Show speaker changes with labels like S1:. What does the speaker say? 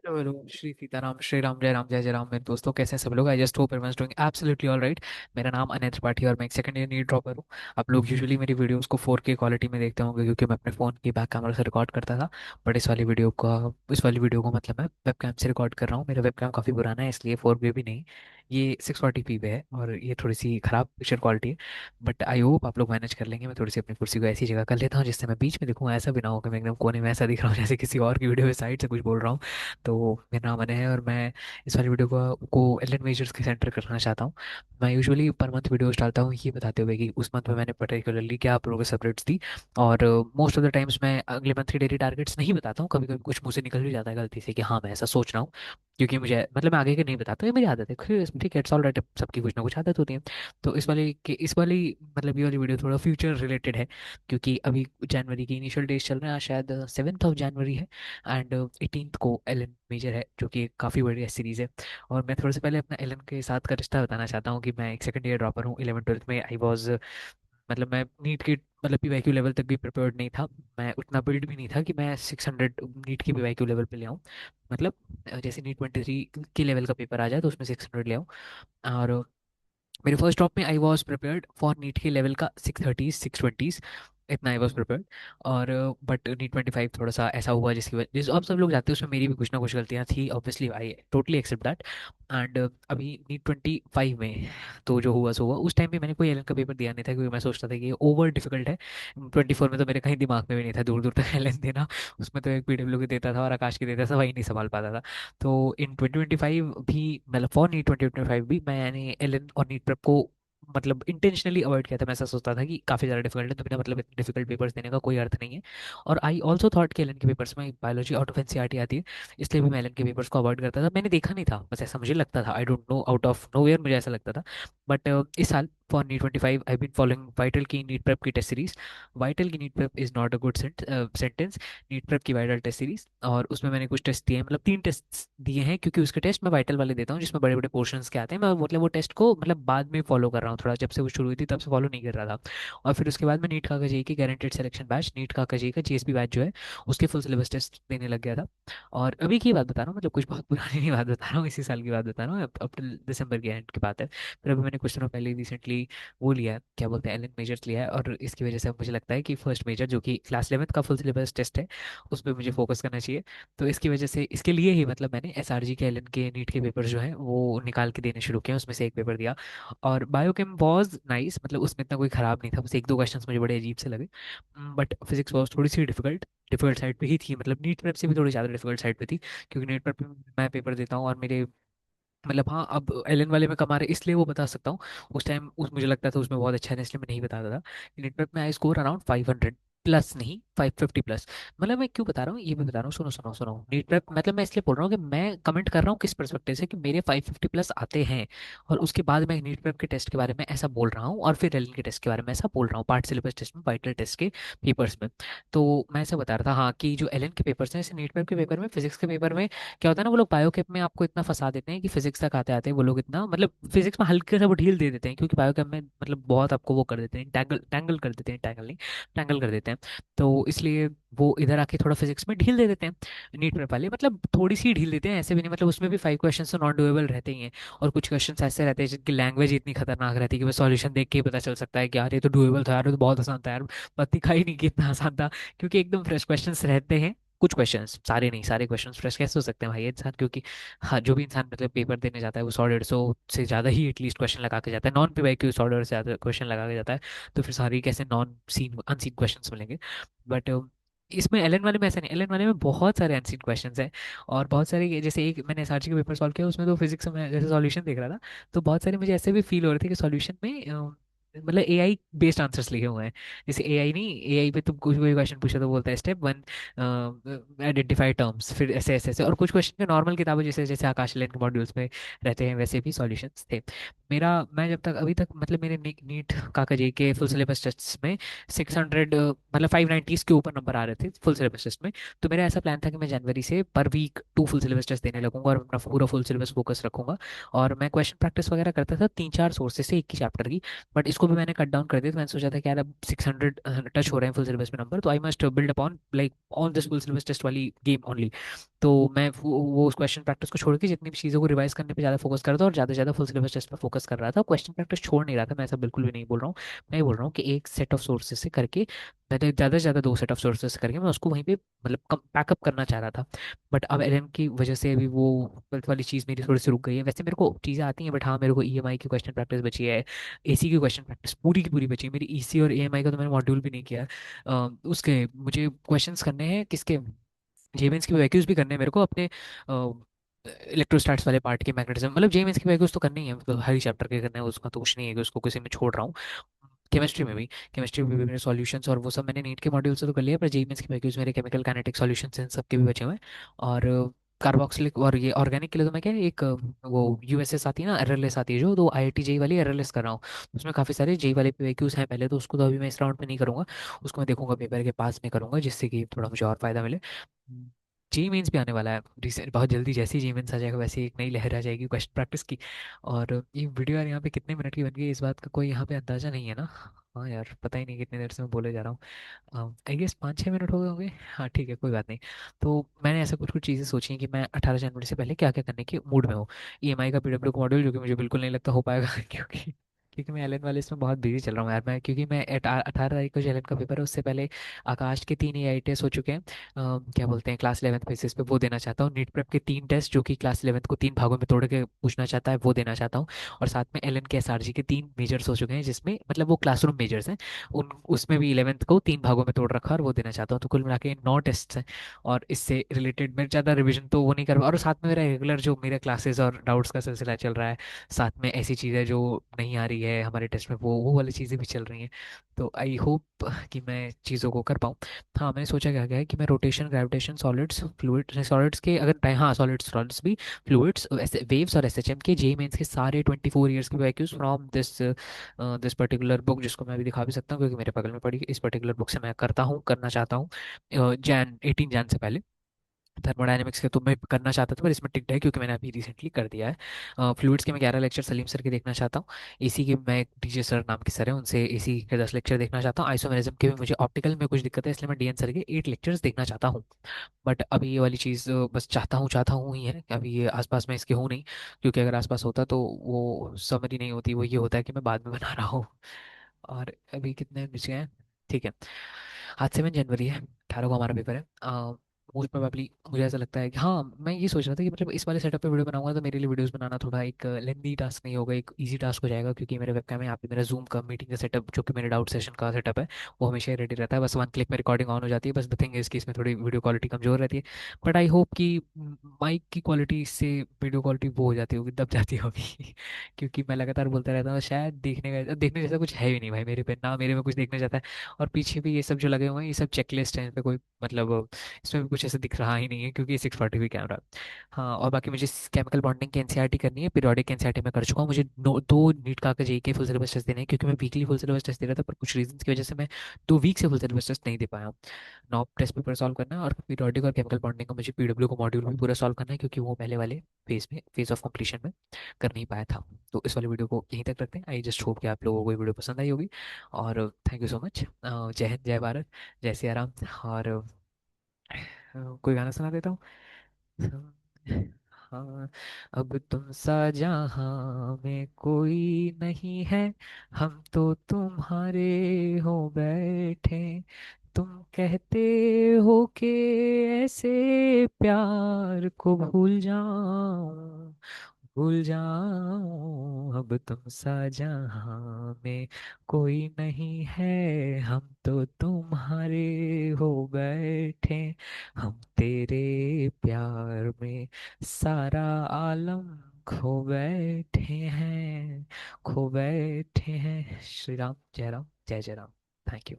S1: Hello hello, Shri Sitaram, Shri Ram, जय राम। मेरे दोस्तों, कैसे हैं सब लोग? I just hope everyone is doing absolutely all right. मेरा नाम अनंत त्रिपाठी और मैं एक सेकंड ईयर नीट ड्रॉपर हूँ। आप लोग यूजुअली मेरी वीडियोस को 4K क्वालिटी में देखते होंगे क्योंकि मैं अपने फ़ोन की बैक कैमरा से रिकॉर्ड करता था। बट इस वाली वीडियो को मतलब मैं वेब कैम से रिकॉर्ड कर रहा हूँ। मेरा वेब कैम काफ़ी पुराना है, इसलिए 4K भी नहीं, ये 640p पे है और ये थोड़ी सी ख़राब पिक्चर क्वालिटी है। बट आई होप आप लोग मैनेज कर लेंगे। मैं थोड़ी सी अपनी कुर्सी को ऐसी जगह कर लेता हूँ जिससे मैं बीच में दिखूँ, ऐसा भी ना हो कि मैं एकदम कोने में ऐसा दिख रहा हूँ जैसे किसी और की वीडियो में साइड से कुछ बोल रहा हूँ। तो मेरा नाम अनय है और मैं इस वाली वीडियो को एलन मेजर्स के सेंटर करना चाहता हूँ। मैं यूजुअली पर मंथ वीडियोस डालता हूँ ये बताते हुए कि उस मंथ में मैंने पर्टिकुलरली क्या प्रोग्रेस अपडेट्स दी। और मोस्ट ऑफ द टाइम्स मैं अगले मंथ की डेली टारगेट्स नहीं बताता हूँ। कभी कभी कुछ मुंह से निकल भी जाता है गलती से कि हाँ मैं ऐसा सोच रहा हूँ, क्योंकि मुझे मतलब मैं आगे के नहीं बताता, ये मेरी आदत है। फिर ठीक है, इट्स ऑल राइट, सबकी कुछ ना कुछ आदत होती है। तो इस वाली मतलब ये वाली वीडियो थोड़ा फ्यूचर रिलेटेड है, क्योंकि अभी जनवरी की इनिशियल डेज चल रहे हैं। आज शायद 7 जनवरी है एंड 18 को एलन मेजर है, जो कि काफ़ी बढ़िया सीरीज़ है। और मैं थोड़े से पहले अपना एलन के साथ का रिश्ता बताना चाहता हूँ कि मैं एक सेकंड ईयर ड्रॉपर हूँ। 11 12 में आई वॉज मतलब मैं नीट की मतलब PYQ लेवल तक भी प्रिपेयर्ड नहीं था। मैं उतना बिल्ड भी नहीं था कि मैं 600 नीट की PYQ लेवल पे ले आऊँ। मतलब जैसे नीट 23 के लेवल का पेपर आ जाए तो उसमें 600 ले आऊँ। और मेरे फर्स्ट ड्रॉप में I was prepared for NEET के लेवल का 630 620, इतना आई वॉज प्रिपेयर्ड। और बट नीट 25 थोड़ा सा ऐसा हुआ जिसकी वजह जिस अब सब लोग जाते हैं उसमें मेरी भी कुछ ना कुछ गलतियाँ थी, obviously I totally accept that. And अभी नीट 25 में तो जो हुआ सो हुआ। उस टाइम भी मैंने कोई एलन का पेपर दिया नहीं था क्योंकि मैं सोचता था कि ये ओवर डिफिकल्ट है। 24 में तो मेरे कहीं दिमाग में भी नहीं था दूर दूर तक एलन देना। उसमें तो एक PW की देता था और आकाश की देता था, वही नहीं संभाल पाता था। तो इन 2025 भी मतलब फॉर नीट 2025 भी मैंने एलन और नीट प्रेप को मतलब इंटेंशनली अवॉइड किया था। मैं ऐसा सोचता था कि काफ़ी ज़्यादा डिफिकल्ट है तो बिना मतलब इतने डिफिकल्ट पेपर्स देने का कोई अर्थ नहीं है। और आई ऑल्सो थॉट कि एलन के पेपर्स में बायोलॉजी आउट ऑफ NCERT आती है, इसलिए भी मैं एलन के पेपर्स को अवॉइड करता था। मैंने देखा नहीं था, बस ऐसा मुझे लगता था, I don't know, out of no मुझे ऐसा लगता था। बट इस साल for NEET 25 I been following vital की नीट प्रेप की टेस्ट सीरीज। वाइटल की NEET prep is not a good sentence. NEET prep की वाइटल टेस्ट सीरीज, और उसमें मैंने कुछ टेस्ट दिए हैं, मतलब 3 टेस्ट दिए हैं, क्योंकि उसके टेस्ट मैं वाइटल वाले देता हूँ जिसमें बड़े बड़े पोर्शंस के आते हैं। मैं मतलब वो टेस्ट को मतलब बाद में फॉलो कर रहा हूँ, थोड़ा जब से वो शुरू हुई थी तब से फॉलो नहीं कर रहा था। और फिर उसके बाद मैं नीट का जेई की गारंटेड सिलेक्शन बैच, नीट का जेई का GSB बैच जो है, उसके फुल सिलेबस टेस्ट देने लग गया था। और अभी की बात बता रहा हूँ, मतलब कुछ बहुत पुरानी नहीं बात बता रहा हूँ, इसी साल की बात बता रहा हूँ, अप्रैल दिसंबर के एंड की बात है। फिर अभी मैंने कुछ दिनों पहले रिसेंटली वो लिया है, क्या बोलते हैं, एलन मेजर्स लिया है। और इसकी वजह से अब मुझे लगता है कि फर्स्ट मेजर जो कि क्लास 11th का फुल सिलेबस टेस्ट है, उस पर मुझे फोकस करना चाहिए। तो इसकी वजह से, इसके लिए ही मतलब मैंने SRG के एलन के नीट के पेपर जो हैं वो निकाल के देने शुरू किए, उसमें से एक पेपर दिया। और बायोकेम वॉज नाइस, मतलब उसमें इतना कोई ख़राब नहीं था, बस एक दो क्वेश्चंस मुझे बड़े अजीब से लगे। बट फिजिक्स वॉज थोड़ी सी डिफिकल्ट, डिफिकल्ट साइड पे ही थी, मतलब नीट प्रेप से भी थोड़ी ज़्यादा डिफिकल्ट साइड पे थी। क्योंकि नीट प्रेप में मैं पेपर देता हूँ और मेरे मतलब हाँ, अब एलन वाले में कमा रहे इसलिए वो बता सकता हूँ। उस टाइम उस मुझे लगता था उसमें बहुत अच्छा है, इसलिए मैं नहीं बताता था। नेट में आई स्कोर अराउंड 500 प्लस, नहीं 550 प्लस। मतलब मैं क्यों बता रहा हूँ, ये भी बता रहा हूँ, सुनो सुनो सुनो। नीट प्रेप मतलब मैं इसलिए बोल रहा हूँ कि मैं कमेंट कर रहा हूँ किस परस्पेक्टिव से कि मेरे 550 प्लस आते हैं, और उसके बाद मैं नीट प्रेप के टेस्ट के बारे में ऐसा बोल रहा हूँ और फिर एलन के टेस्ट के बारे में ऐसा बोल रहा हूँ, पार्ट सिलेबस टेस्ट में, वाइटल टेस्ट के पेपर्स में। तो मैं ऐसा बता रहा था हाँ कि जो एलन के पेपर्स हैं, जैसे नीट प्रेप के पेपर में, फिजिक्स के पेपर में क्या होता है ना, वो लोग बायोकेप में आपको इतना फंसा देते हैं कि फिजिक्स तक आते आते वो लोग इतना मतलब फिजिक्स में हल्के से वो ढील दे देते हैं, क्योंकि बायोकेप में मतलब बहुत आपको वो कर देते हैं, टैंगल टैंगल कर देते हैं, टैंगल नहीं, टैंगल कर देते हैं। तो इसलिए वो इधर आके थोड़ा फिजिक्स में ढील दे देते हैं। नीट में वाले मतलब थोड़ी सी ढील देते हैं, ऐसे भी नहीं, मतलब उसमें भी 5 क्वेश्चन तो नॉन डुएबल रहते ही हैं। और कुछ क्वेश्चन ऐसे रहते हैं जिनकी लैंग्वेज इतनी खतरनाक रहती है कि बस सॉल्यूशन देख के ही पता चल सकता है कि यार ये तो डुएबल था यार, ये तो बहुत आसान था यार, पर दिखा ही नहीं कि इतना आसान था, क्योंकि एकदम फ्रेश क्वेश्चंस रहते हैं। कुछ क्वेश्चंस, सारे नहीं, सारे क्वेश्चंस फ्रेश कैसे हो सकते हैं भाई इंसान, क्योंकि हाँ जो भी इंसान मतलब पेपर देने जाता है वो 100 150 से ज़्यादा ही एटलीस्ट क्वेश्चन लगा के जाता है। नॉन PYQ 100 150 से ज़्यादा क्वेश्चन लगा के जाता है, तो फिर सारी कैसे नॉन सीन अनसीन क्वेश्चंस मिलेंगे। बट इसमें एलन वाले में ऐसा नहीं, एलन वाले में बहुत सारे अनसीन क्वेश्चंस हैं। और बहुत सारे, जैसे एक मैंने SRG के पेपर सॉल्व किया, उसमें तो फिजिक्स में जैसे सॉल्यूशन देख रहा था, तो बहुत सारे मुझे ऐसे भी फील हो रहे थे कि सॉल्यूशन में मतलब AI बेस्ड आंसर्स लिखे हुए हैं। जैसे AI नहीं, AI पे तुम कुछ कोई क्वेश्चन पूछो तो बोलता है स्टेप 1 आइडेंटिफाई टर्म्स, फिर ऐसे ऐसे ऐसे। और कुछ क्वेश्चन के नॉर्मल किताबें जैसे जैसे आकाश लेन के मॉड्यूल्स में रहते हैं वैसे भी सॉल्यूशंस थे। मेरा मैं जब तक अभी तक मतलब मेरे नीट काका जी के फुल सिलेबस टेस्ट में 600 मतलब 590s के ऊपर नंबर आ रहे थे फुल सिलेबस टेस्ट में। तो मेरा ऐसा प्लान था कि मैं जनवरी से पर वीक 2 फुल सिलेबस टेस्ट देने लगूंगा और अपना पूरा फुल सिलेबस फोकस रखूंगा। और मैं क्वेश्चन प्रैक्टिस वगैरह करता था 3 4 सोर्सेज से एक ही चैप्टर की। बट इसको भी मैंने कट डाउन कर दिया, तो मैंने सोचा था कि यार अब 600 टच हो रहे हैं फुल सिलेबस में नंबर, तो I must build upon like on this full syllabus test वाली गेम ओनली। तो मैं वो उस क्वेश्चन प्रैक्टिस को छोड़ के जितनी भी चीज़ों को रिवाइज करने पे ज़्यादा फोकस कर रहा था और ज़्यादा से ज़्यादा फुल सिलेबस टेस्ट पर फोकस कर रहा था। क्वेश्चन प्रैक्टिस छोड़ नहीं रहा था, मैं ऐसा बिल्कुल भी नहीं बोल रहा हूँ। मैं ये बोल रहा हूँ कि एक सेट ऑफ सोर्सेज से करके, मैंने ज़्यादा से ज़्यादा दो सेट ऑफ सोर्सेज से करके मैं उसको वहीं पे मतलब कम पैकअप करना चाह रहा था। बट अब एलएम की वजह से अभी वो ट्वेल्थ वाली चीज़ मेरी थोड़ी सी रुक गई है। वैसे मेरे को चीज़ें आती हैं, बट हाँ मेरे को ईएमआई की क्वेश्चन प्रैक्टिस बची है, एसी की क्वेश्चन प्रैक्टिस पूरी की पूरी बची है मेरी। ईसी और ईएमआई का तो मैंने मॉड्यूल भी नहीं किया है। उसके मुझे क्वेश्चंस करने हैं किसके, जेमेंस की वैक्यूज भी करने हैं मेरे को अपने इलेक्ट्रोस्टैट्स वाले पार्ट के मैग्नेटिज्म, मतलब जेमेंस की वैक्यूज तो करनी ही है, मतलब हर चैप्टर के करने हैं, उसका तो कुछ नहीं है कि उसको किसी में छोड़ रहा हूँ। केमिस्ट्री में भी मेरे सॉल्यूशंस और वो सब मैंने नीट के मॉड्यूल से तो कर लिया, पर जेईमेंस की वैक्यूज मेरे केमिकल काइनेटिक सॉल्यूशंस इन सब के भी बचे हुए हैं। और कार्बोक्सिलिक और ये ऑर्गेनिक के लिए तो मैं क्या एक वो यूएसएस आती है ना, एरएलएस आती है जो, तो आईआईटी जेई वाली एरएलएस कर रहा हूँ। उसमें काफ़ी सारे जेई वाले वैक्यूज हैं पहले, तो उसको तो अभी मैं इस राउंड में नहीं करूँगा, उसको मैं देखूंगा पेपर के पास में करूंगा, जिससे कि थोड़ा मुझे और फायदा मिले। जी मीन्स भी आने वाला है रिसेंट, बहुत जल्दी, जैसे ही जी मीन्स आ जाएगा वैसे ही एक नई लहर आ जाएगी क्वेश्चन प्रैक्टिस की। और ये वीडियो यार यहाँ पे कितने मिनट की बन गई इस बात का कोई यहाँ पे अंदाजा नहीं है ना। हाँ यार पता ही नहीं कितनी देर से मैं बोले जा रहा हूँ, आई गेस 5-6 मिनट हो गए होंगे। हाँ ठीक है कोई बात नहीं। तो मैंने ऐसा कुछ कुछ चीज़ें सोची हैं कि मैं 18 जनवरी से पहले क्या क्या करने के मूड में हूँ। ईएमआई का पीडब्ल्यू का मॉड्यूल जो कि मुझे बिल्कुल नहीं लगता हो पाएगा क्योंकि मैं एलन वाले इसमें बहुत बिजी चल रहा हूँ यार। मैं क्योंकि मैं 18 तारीख को जो एलन का पेपर है उससे पहले आकाश के 3 EITS हो चुके हैं, क्या बोलते हैं क्लास 11th बेसिस पे, वो देना चाहता हूँ। नीट प्रेप के 3 टेस्ट जो कि क्लास 11th को 3 भागों में तोड़ के पूछना चाहता है वो देना चाहता हूँ। और साथ में एलन के एसआरजी के 3 मेजर्स हो चुके हैं, जिसमें मतलब वो क्लासरूम मेजर्स हैं, उन उसमें भी 11th को 3 भागों में तोड़ रखा है और वो देना चाहता हूँ। तो कुल मिला के 9 टेस्ट हैं। और इससे रिलेटेड मेरे ज़्यादा रिविजन तो वो नहीं कर पा, और साथ में मेरा रेगुलर जो मेरे क्लासेस और डाउट्स का सिलसिला चल रहा है, साथ में ऐसी चीज़ें जो नहीं आ रही है हमारे टेस्ट में वो वाली चीज़ें भी चल रही हैं। तो आई होप कि मैं चीज़ों को कर पाऊँ। हाँ मैंने सोचा क्या गया है कि मैं rotation, gravitation, solids, fluid, solids के अगर हाँ सॉलिड्स, सॉलिड्स भी, फ्लूइड्स, वेव्स और एसएचएम के जे मेंस के सारे 24 ईयर्स के PYQs from this this particular book, जिसको मैं अभी दिखा भी सकता हूँ क्योंकि मेरे बगल में पड़ी है, इस पर्टिकुलर बुक से मैं करता हूँ, करना चाहता हूँ जैन 18 जैन से पहले। थर्मोडायनेमिक्स के तो मैं करना चाहता था पर इसमें टिकट है क्योंकि मैंने अभी रिसेंटली कर दिया है। फ्लूइड्स के मैं 11 लेक्चर सलीम सर के देखना चाहता हूँ। एसी के मैं डीजे सर नाम के सर हैं, उनसे एसी के 10 लेक्चर देखना चाहता हूँ। आइसोमेरिज्म के भी मुझे ऑप्टिकल में कुछ दिक्कत है, इसलिए मैं डीएन सर के 8 लेक्चर्स देखना चाहता हूँ। बट अभी ये वाली चीज़ बस चाहता हूँ ही है, अभी ये आसपास में इसके हूँ नहीं, क्योंकि अगर आसपास होता तो वो समझ ही नहीं होती, वो ये होता है कि मैं बाद में बना रहा हूँ। और अभी कितने बज गए हैं, ठीक है, आज 7 जनवरी है, 18 को हमारा पेपर है। मोस्ट प्रोबेबली मुझे ऐसा लगता है कि हाँ मैं ये सोच रहा था कि मतलब इस वाले सेटअप पे वीडियो बनाऊंगा तो मेरे लिए वीडियोस बनाना थोड़ा एक लेंदी टास्क नहीं होगा, एक इजी टास्क हो जाएगा, क्योंकि मेरे वेबकैम में यहाँ पे मेरा जूम का मीटिंग का सेटअप जो कि मेरे डाउट सेशन का सेटअप है वो हमेशा रेडी रहता है, बस 1 क्लिक में रिकॉर्डिंग ऑन हो जाती है। बस द थिंग इज कि इसमें थोड़ी वीडियो क्वालिटी कमजोर रहती है। बट आई होप कि माइक की क्वालिटी से वीडियो क्वालिटी वो हो जाती होगी, दब जाती होगी क्योंकि मैं लगातार बोलता रहता हूँ, शायद देखने जैसा कुछ है भी नहीं भाई मेरे पे, ना मेरे में कुछ देखने जाता है। और पीछे भी ये सब जो लगे हुए हैं ये सब चेकलिस्ट हैं, इन पे कोई मतलब इसमें भी कुछ ऐसा दिख रहा ही नहीं है क्योंकि 640p कैमरा। हाँ और बाकी मुझे केमिकल बॉन्डिंग की एनसीईआरटी करनी है, पीरियोडिक एनसीईआरटी में कर चुका हूँ। मुझे 2 नीट का जेई के फुल सिलेबस टेस्ट देने हैं, क्योंकि मैं वीकली फुल सिलेबस टेस्ट दे रहा था, पर कुछ रीजन की वजह से मैं 2 वीक से फुल सिलेबस टेस्ट नहीं दे पाया हूँ। 9 टेस्ट पेपर सॉल्व करना है, और पीरियोडिक और केमिकल बॉन्डिंग का मुझे पीडब्ल्यू का मॉड्यूल भी पूरा सॉल्व करना है, क्योंकि वो पहले वाले फेज ऑफ कंप्लीशन में कर नहीं पाया था। तो इस वाले वीडियो को यहीं तक रखते हैं। आई जस्ट होप कि आप लोगों को ये वीडियो पसंद आई होगी, और थैंक यू सो मच। जय हिंद, जय भारत, जय सिया राम। और कोई गाना सुना देता हूँ। हाँ, अब तुम सा जहाँ में कोई नहीं है, हम तो तुम्हारे हो बैठे। तुम कहते हो कि ऐसे प्यार को भूल जाऊं। अब तुम सा जहाँ में कोई नहीं है, हम तो तुम्हारे हो बैठे। हम तेरे प्यार में सारा आलम खो बैठे हैं। श्री राम, जय राम, जय जय राम। Thank you.